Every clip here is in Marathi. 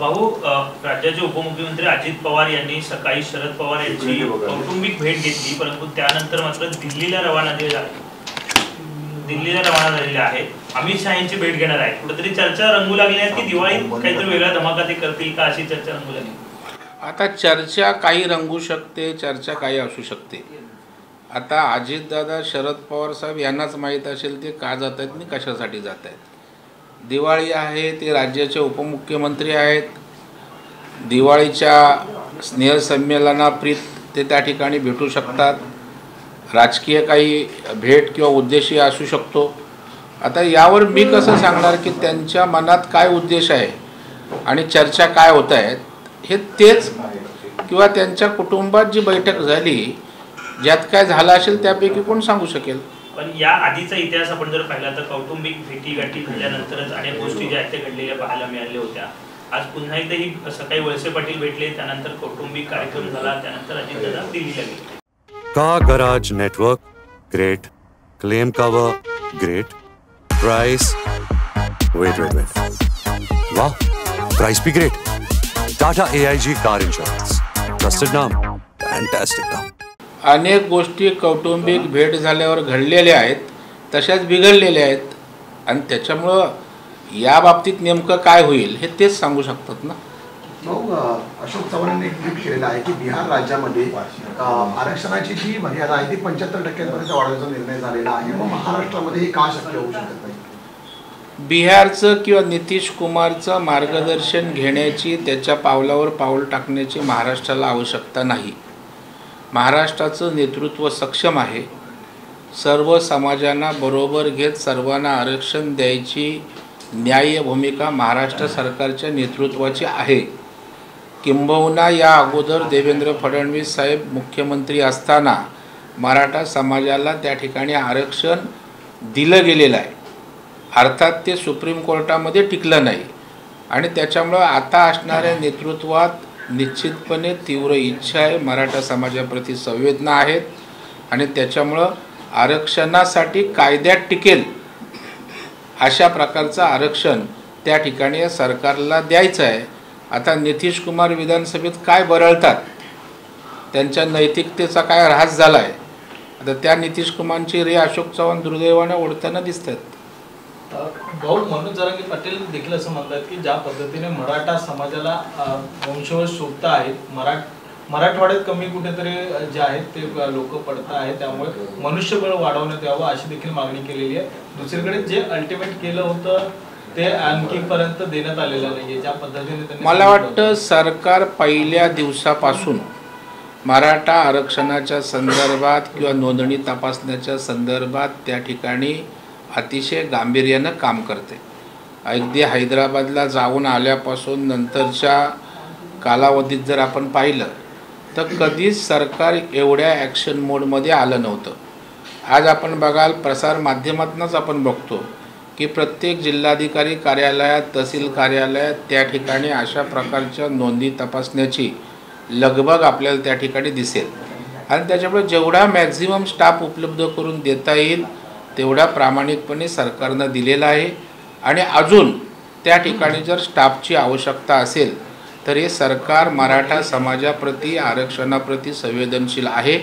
भाऊ, राज्याचे उपमुख्यमंत्री अजित पवार यांनी सकाळी शरद पवार यांची कौटुंबिक भेट घेतली, परंतु त्यानंतर मात्र दिल्लीला रवाना झालेले आहेत. अमित शहा यांची भेट घेणार आहे. कुठेतरी चर्चा रंगू लागली आहे की दिवाळीत काहीतरी वेगळा धमाका ते करतील का, अशी चर्चा रंगू लागली. आता चर्चा काही रंगू शकते, चर्चा काही असू शकते. आता अजितदादा शरद पवार साहेब यांनाच माहीत असेल ते का जात आहेत आणि कशासाठी जात आहेत. दिवाळी आहे, ते राज्याचे उपमुख्यमंत्री आहेत. दिवाळीच्या स्नेहसंमेलनाप्रीत ते त्या ठिकाणी भेटू शकतात. राजकीय काही भेट किंवा उद्देश असू शकतो. आता यावर मी कसं सांगणार की त्यांच्या मनात काय उद्देश आहे आणि चर्चा काय होत आहेत हे तेच, किंवा त्यांच्या कुटुंबात जी बैठक झाली ज्यात काय झालं असेल त्यापैकी कोण सांगू शकेल. पण या आधीचा इतिहास आपण जर पाहिला तर कौटुंबिक भेटीगाठी झाल्यानंतरच अनेक गोष्टी ज्या आहेत त्या घडलेल्या पाहायला मिळाल्या होत्या. आज पुन्हा एकदा ही सकाळी वळसे पाटील भेटले, त्यानंतर कौटुंबिक कार्यक्रम झाला, त्यानंतर अजितदादा दिल्लीला गेले. Car garage network great, claim cover great, price wait वाह, प्राइस भी great. Tata AIG car insurance, trusted नाम, फैंटास्टिक नाम. अनेक गोष्टी कौटुंबिक भेट झाल्यावर घडलेल्या आहेत, तशाच बिघडलेल्या आहेत आणि त्याच्यामुळं या बाबतीत नेमकं काय होईल हे तेच सांगू शकतात ना. भाऊ, अशोक चव्हाणांनी एक ट्विट केलेलं आहे की बिहार राज्यामध्ये आरक्षणाची जी मर्यादा आहे ती 75% वाढवण्याचा निर्णय झालेला आहे. मग महाराष्ट्रामध्ये हे का शक्य होऊ शकत नाही. बिहारचं किंवा नितीश कुमारचं मार्गदर्शन घेण्याची, त्याच्या पावलावर पाऊल टाकण्याची महाराष्ट्राला आवश्यकता नाही. महाराष्ट्राचं नेतृत्व सक्षम आहे. सर्व समाजांना बरोबर घेत सर्वांना आरक्षण द्यायची न्याय्य भूमिका महाराष्ट्र सरकारच्या नेतृत्वाची आहे. किंबहुना या अगोदर देवेंद्र फडणवीस साहेब मुख्यमंत्री असताना मराठा समाजाला त्या ठिकाणी आरक्षण दिलं गेलेलं आहे. अर्थात ते सुप्रीम कोर्टामध्ये टिकलं नाही आणि त्याच्यामुळं आता असणाऱ्या नेतृत्वात निश्चितपणे तीव्र इच्छा आहे, मराठा समाजाप्रती संवेदना आहेत आणि त्याच्यामुळं आरक्षणासाठी कायद्यात टिकेल अशा प्रकारचं आरक्षण त्या ठिकाणी सरकारला द्यायचं आहे. आता नितीश कुमार विधानसभेत काय बरळतात, त्यांच्या नैतिकतेचा काय ऱ्हास झाला आहे. आता त्या नितीश कुमारची रे अशोक चव्हाण दुर्दैवाने ओढताना दिसतात. भाऊ, मनोज जरांगे पाटील देखील असं म्हणतात की ज्या पद्धतीने मराठा समाजाला वंशवश शोधता आहेत, मराठवाड्यात कमी कुठेतरी जे आहेत ते लोक पडत आहेत, त्यामुळे मनुष्यबळ वाढवण्यात यावं अशी देखील मागणी केलेली आहे. दुसरीकडे जे अल्टिमेट केलं होतं ते आणखीपर्यंत देण्यात आलेलं नाही. ज्या पद्धतीने मला वाटतं सरकार पहिल्या दिवसापासून मराठा आरक्षणाच्या संदर्भात किंवा नोंदणी तपासण्याच्या संदर्भात त्या ठिकाणी अतिशय गांभीर्यानं काम करते. अगदी हैदराबादला जाऊन आल्यापासून नंतरच्या कालावधीत जर आपण पाहिलं तर कधीच सरकार एवढ्या ॲक्शन मोडमध्ये आलं नव्हतं. आज आपण बघाल, प्रसारमाध्यमातूनच आपण बघतो की प्रत्येक जिल्हाधिकारी कार्यालयात, तहसील कार्यालयात त्या ठिकाणी अशा प्रकारच्या नोंदी तपासण्याची लगबग आपल्याला त्या ठिकाणी दिसेल आणि त्याच्यामुळे जेवढा मॅक्झिमम स्टाफ उपलब्ध करून देता येईल तेवढा प्रामाणिकपणे सरकारनं दिलेला आहे. आणि अजून त्या ठिकाणी जर स्टाफची आवश्यकता असेल तर हे सरकार मराठा समाजाप्रती, आरक्षणाप्रती संवेदनशील आहे.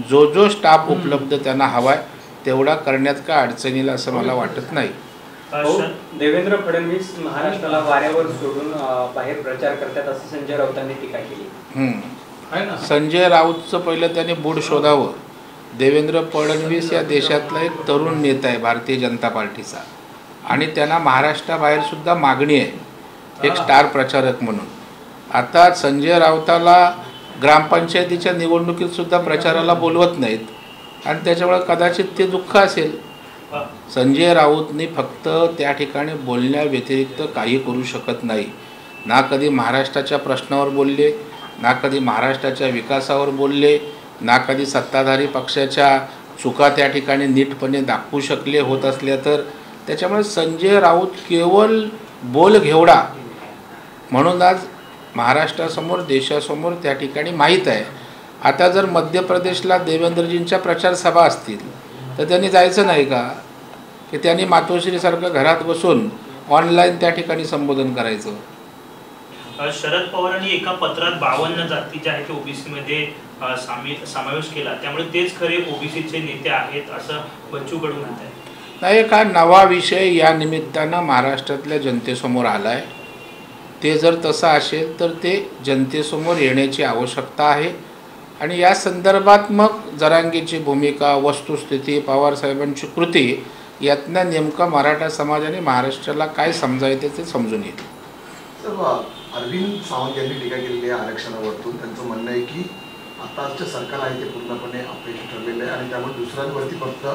जो स्टाफ उपलब्ध त्यांना हवा आहे तेवढा करण्यात काय अडचणीला असं मला वाटत नाही. देवेंद्र फडणवीस महाराष्ट्राला वाऱ्यावर सोडून बाहेर प्रचार करतात असं संजय राऊतांनी टीका केली. संजय राऊतचं पहिलं त्याने बूड शोधावं. देवेंद्र फडणवीस या देशातला एक तरुण नेता आहे भारतीय जनता पार्टीचा आणि त्यांना महाराष्ट्राबाहेर सुद्धा मागणी आहे एक स्टार प्रचारक म्हणून. आता संजय राऊताला ग्रामपंचायतीच्या निवडणुकीत सुद्धा प्रचाराला बोलवत नाहीत आणि त्याच्यामुळे कदाचित ते दुःख असेल. संजय राऊतनी फक्त त्या ठिकाणी बोलण्याव्यतिरिक्त काही करू शकत नाही. ना कधी महाराष्ट्राच्या प्रश्नावर बोलले, ना कधी महाराष्ट्राच्या विकासावर बोलले, ना कधी सत्ताधारी पक्षाच्या चुका त्या ठिकाणी नीटपणे दाखवू शकले होत असल्या तर. त्याच्यामुळे संजय राऊत केवळ बोल घेवडा म्हणून आज महाराष्ट्रासमोर, देशासमोर त्या ठिकाणी माहीत आहे. आता जर मध्य प्रदेशला देवेंद्रजींच्या प्रचार सभा असतील तर त्यांनी जायचं नाही का, की त्यांनी मातोश्रीसारखं घरात बसून ऑनलाईन त्या ठिकाणी संबोधन करायचं. शरद पवारांनी एका पत्रात 52 जाती ज्या आहेत ओबीसी मध्ये समावेश केला, त्यामुळे तेच खरे ओबीसीचे नेते आहेत असं बच्चू कडू म्हणतात. नाही, का नवा विषय या निमित्तानं महाराष्ट्रातल्या जनतेसमोर आला आहे. ते जर तसं असेल तर ते जनतेसमोर येण्याची आवश्यकता आहे. आणि या संदर्भात मग जरांगेची भूमिका, वस्तुस्थिती, पवारसाहेबांची कृती यातनं नेमकं मराठा समाजाने महाराष्ट्राला काय समजायचं ते समजून येईल. अरविंद सावंत यांनी टीका केलेली आहे आरक्षणावरतून. त्यांचं म्हणणं आहे की आताचं सरकार आहे ते पूर्णपणे अपयशी ठरलेलं आहे आणि त्यामुळे दुसऱ्यांवरती फक्त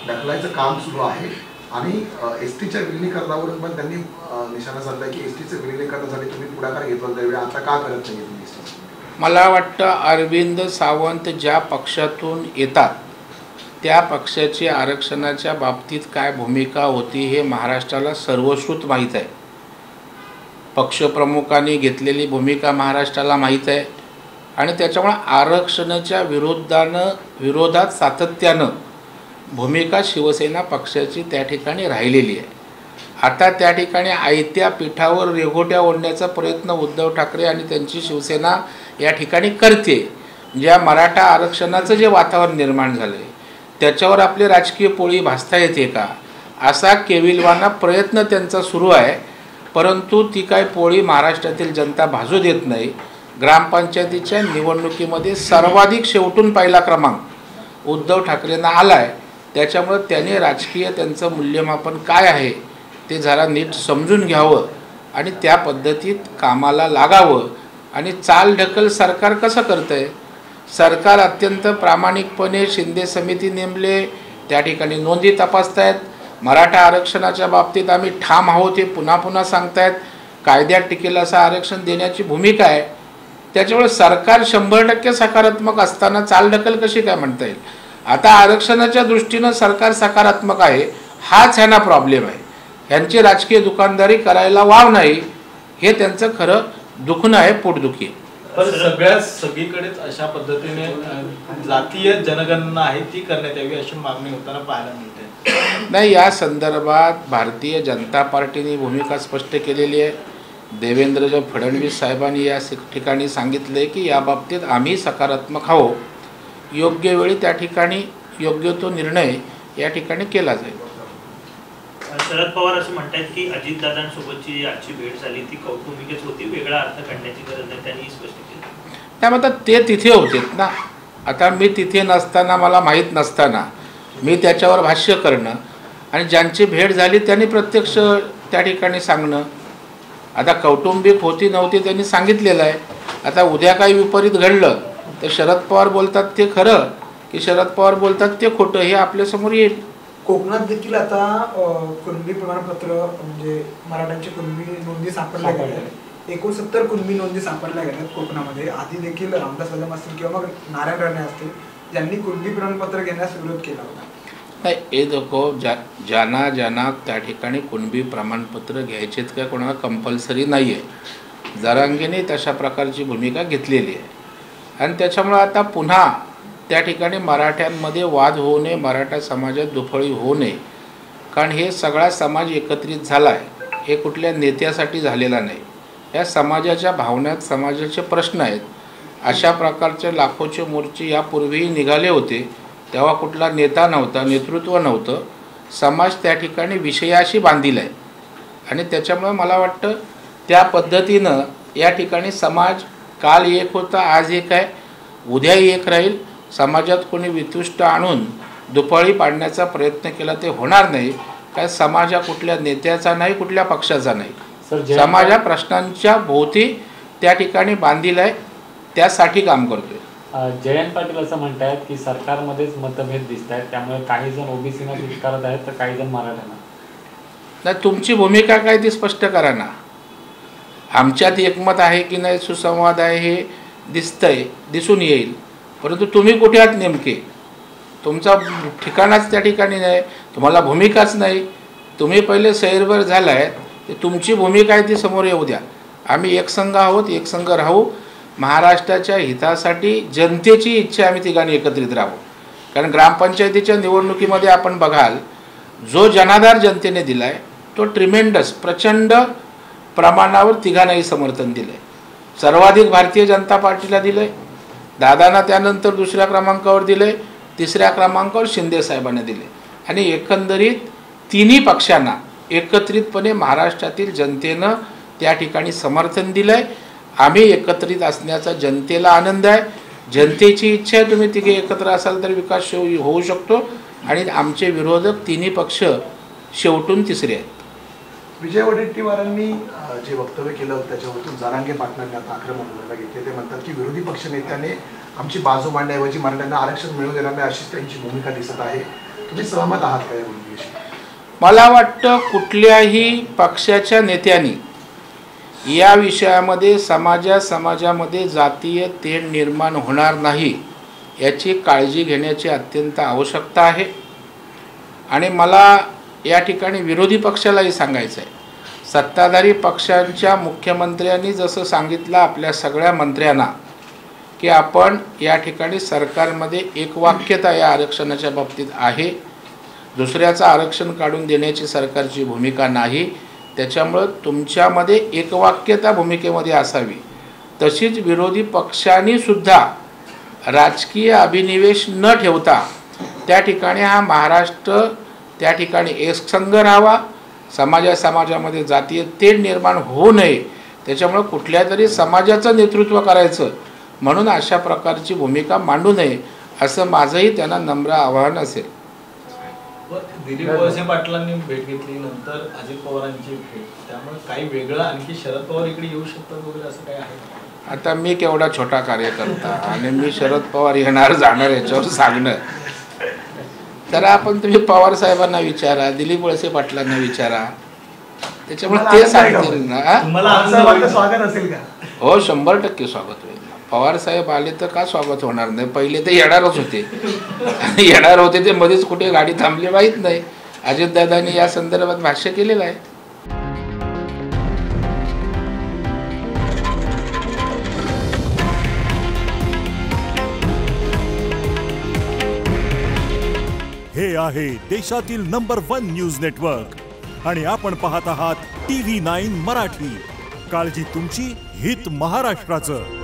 ढकलायचं काम सुरू आहे. आणि एसटीच्या विलिनीकरणावरून पण त्यांनी निशाणा साधला की एसटीचं विलिनीकरणासाठी तुम्ही पुढाकार घेतला त्यावेळी आता का करत नाही तुम्ही एसटी? मला वाटतं अरविंद सावंत ज्या पक्षातून येतात त्या पक्षाची आरक्षणाच्या बाबतीत काय भूमिका होती हे महाराष्ट्राला सर्वश्रुत माहीत आहे. पक्षप्रमुखांनी घेतलेली भूमिका महाराष्ट्राला माहीत आहे. आणि त्याच्यामुळे आरक्षणाच्या विरोधात सातत्यानं भूमिका शिवसेना पक्षाची त्या ठिकाणी राहिलेली आहे. आता त्या ठिकाणी आयत्या पीठावर रेघोट्या ओढण्याचा प्रयत्न उद्धव ठाकरे आणि त्यांची शिवसेना या ठिकाणी करते. ज्या मराठा आरक्षणाचं जे वातावरण निर्माण झालं आहे त्याच्यावर आपली राजकीय पोळी भासता येते का असा केविलवाना प्रयत्न त्यांचा सुरू आहे. परंतु ती काय पोळी महाराष्ट्रातील जनता भाजू देत नाही. ग्रामपंचायतीच्या निवडणुकीमध्ये सर्वाधिक शेवटून पहिला क्रमांक उद्धव ठाकरेंना आला आहे. त्याच्यामुळे त्याने राजकीय त्यांचं मूल्यमापन काय आहे ते जरा नीट समजून घ्यावं आणि त्या पद्धतीत कामाला लागावं. आणि चालढकल सरकार कसं करतं आहे? सरकार अत्यंत प्रामाणिकपणे शिंदे समिती नेमले, त्या ठिकाणी नोंदी तपासतायत. मराठा आरक्षणाच्या बाबतीत आम्ही ठाम आहोत हे पुन्हा पुन्हा सांगतायत. कायद्यात टिकेल असं आरक्षण देण्याची भूमिका आहे. त्याच्यामुळे सरकार 100% सकारात्मक असताना चालढकल कशी काय म्हणता येईल? आता आरक्षणाच्या दृष्टीनं सरकार सकारात्मक आहे हाच ह्यांना प्रॉब्लेम आहे. ह्यांची राजकीय दुकानदारी करायला वाव नाही हे त्यांचं खरं दुखणं आहे, पोटदुखी. पण सगळीकडेच अशा पद्धतीने जातीय जनगणना आहे ती करण्यात यावी अशी मागणी होताना पाहायला मिळते. नाही, या संदर्भात भारतीय जनता पार्टीने भूमिका स्पष्ट केलेली आहे. देवेंद्र फडणवीस साहेबांनी या ठिकाणी सांगितले की या बाबतीत आम्ही सकारात्मक आहोत. योग्य वेळी त्या ठिकाणी योग्य तो निर्णय या ठिकाणी केला जाईल. शरद पवार असं म्हणतात की अजितदादांसोबतची आजची भेट झाली ती कौटुंबिकच होती, वेगळा अर्थ काढण्याची गरज नाही, त्यांनी स्पष्ट केलं. त्यामुळे ते तिथे होतेत ना. आता मी तिथे नसताना, मला माहीत नसताना मी त्याच्यावर भाष्य करणं आणि ज्यांची भेट झाली त्यांनी प्रत्यक्ष त्या ठिकाणी सांगणं. आता कौटुंबिक होती नव्हती त्यांनी सांगितलेलं आहे. आता उद्या काही विपरीत घडलं तर शरद पवार बोलतात ते खरं की शरद पवार बोलतात ते खोटं हे आपल्यासमोर येईल. कोकणात देखील आता कुणबी प्रमाणपत्र म्हणजे मराठ्यांची कुणबी नोंदी सापडल्या गेल्या. 69 कुणबी नोंदी सापडल्या गेल्यात कोकणामध्ये. आधी देखील रामदास कदम असतील किंवा मग नारायण राणे असतील ज्यांनी कुणबी प्रमाणपत्र घेण्यास विरोध केला होता. नाही, हे देखो ज्यांना त्या ठिकाणी कुणबी प्रमाणपत्र घ्यायचेत का कोणाला कंपल्सरी नाही आहे. जरांगेने तशा प्रकारची भूमिका घेतलेली आहे. आणि त्याच्यामुळं आता पुन्हा त्या ठिकाणी मराठ्यांमध्ये वाद होऊ नये, मराठा समाजात दुफळी होऊ नये. कारण हे सगळा समाज एकत्रित झाला आहे, हे कुठल्या नेत्यासाठी झालेला नाही. या समाजाच्या भावनात समाजाचे प्रश्न आहेत. अशा प्रकारचे लाखोचे मोर्चे यापूर्वीही निघाले होते, तेव्हा कुठला नेता नव्हता, नेतृत्व नव्हतं. समाज त्या ठिकाणी विषयाशी बांधील आहे. आणि त्याच्यामुळे मला वाटतं त्या पद्धतीनं या ठिकाणी समाज काल एक होता, आज एक आहे, उद्याही एक राहील. समाजात कोणी वितुष्ट आणून दुफळी पाडण्याचा प्रयत्न केला ते होणार नाही. काय समाज हा कुठल्या नेत्याचा नाही, कुठल्या पक्षाचा नाही. समाज हा प्रश्नांच्या भोवती त्या ठिकाणी बांधील आहे, त्यासाठी काम करतोय. जयंत पाटील असं म्हणतात की सरकारमध्येच मतभेद दिसत आहेत, त्यामुळे काही जण ओबीसीना स्वीकारत आहेत तर काही जण मराठ्यांना. नाही, तुमची भूमिका काय ती स्पष्ट करा ना. आमच्यात एकमत आहे की नाही, सुसंवाद आहे हे दिसतंय, दिसून येईल. परंतु तुम्ही कुठे आहात नेमके? तुमचा ठिकाणाच त्या ठिकाणी नाही, तुम्हाला भूमिकाच नाही. तुम्ही पहिले सैरभर झाला आहे, ते तुमची भूमिका आहे ती समोर येऊ द्या. आम्ही एकसंघ आहोत, एकसंघ राहू. महाराष्ट्राच्या हितासाठी जनतेची इच्छा आम्ही तिघांनी एकत्रित राहू. कारण ग्रामपंचायतीच्या निवडणुकीमध्ये आपण बघाल जो जनाधार जनतेने दिला आहे तो ट्रिमेंडस प्रचंड प्रमाणावर तिघांनाही समर्थन दिलं आहे. सर्वाधिक भारतीय जनता पार्टीला दिले, दादांना त्यानंतर दुसऱ्या क्रमांकावर दिले, तिसऱ्या क्रमांकावर शिंदे साहेबांना दिले आणि एकंदरीत तिन्ही पक्षांना एकत्रितपणे महाराष्ट्रातील जनतेनं त्या ठिकाणी समर्थन दिलंय. आम्ही एकत्रित असण्याचा जनतेला आनंद आहे. जनतेची इच्छा आहे तुम्ही तिघे एकत्र असाल तर विकास होऊ शकतो आणि आमचे विरोधक तिन्ही पक्ष शेवटून तिसरे आहेत. विजय वडेट्टीवारांनी जे वक्तव्य केलं त्याच्यावरतून जरांगे पाटलांनी आता आक्रमण करायला घेतले. ते म्हणतात की विरोधी पक्षनेत्याने आमची बाजू मांडण्याऐवजी मराठ्यांना आरक्षण मिळवून देणार नाही अशीच त्यांची भूमिका दिसत आहे. तुम्ही सहमत आहात का या भूमिकेशी? मला वाटतं कुठल्याही पक्षाच्या नेत्यांनी या विषयामध्ये समाजामध्ये जातीय तेढ निर्माण होणार नाही याची काळजी घेण्याची अत्यंत आवश्यकता आहे. आणि मला या ठिकाणी विरोधी पक्षालाही सांगायचं आहे, सत्ताधारी पक्षांच्या मुख्यमंत्र्यांनी जसं सांगितलं आपल्या सगळ्या मंत्र्यांना की आपण या ठिकाणी सरकारमध्ये एकवाक्यता या आरक्षणाच्या बाबतीत आहे, दुसऱ्याचं आरक्षण काढून देण्याची सरकारची भूमिका नाही, त्याच्यामुळं तुमच्यामध्ये एकवाक्यता भूमिकेमध्ये असावी. तशीच विरोधी पक्षांनी सुद्धा राजकीय अभिनिवेश न ठेवता त्या ठिकाणी हा महाराष्ट्र त्या ठिकाणी एकसंघ राहावा, समाजामध्ये जातीय तेढ निर्माण होऊ नये, त्याच्यामुळं कुठल्या तरी समाजाचं नेतृत्व करायचं म्हणून अशा प्रकारची भूमिका मांडू नये असं माझंही त्यांना नम्र आवाहन असेल. दिलीप वळसे पाटलांनी भेट घेतली, नंतर अजित पवारांची भेट, त्यामुळे काही वेगळं आणखी शरद पवार इकडे येऊ शकतात वगैरे असं काय आहे? आता मी केवढा छोटा कार्यकर्ता आणि मी शरद पवार येणार जाणार याच्यावर सांगणं, तर आपण तुम्ही पवार साहेबांना विचारा, दिलीप वळसे पाटलांना विचारा, त्याच्यामुळे ते सांगतील ना. स्वागत असेल का? हो, 100% स्वागत होईल. पवार साहेब आले तर का स्वागत होणार नाही? पहिले ते येणारच होते येणार होते ते मध्येच कुठे गाडी थांबली माहीत नाही. अजितदादांनी या संदर्भात भाष्य केलेलं आहे. हे आहे देशातील नंबर 1 न्यूज नेटवर्क आणि आपण पाहत आहात TV9 मराठी. काळजी तुमची, हित महाराष्ट्राचं.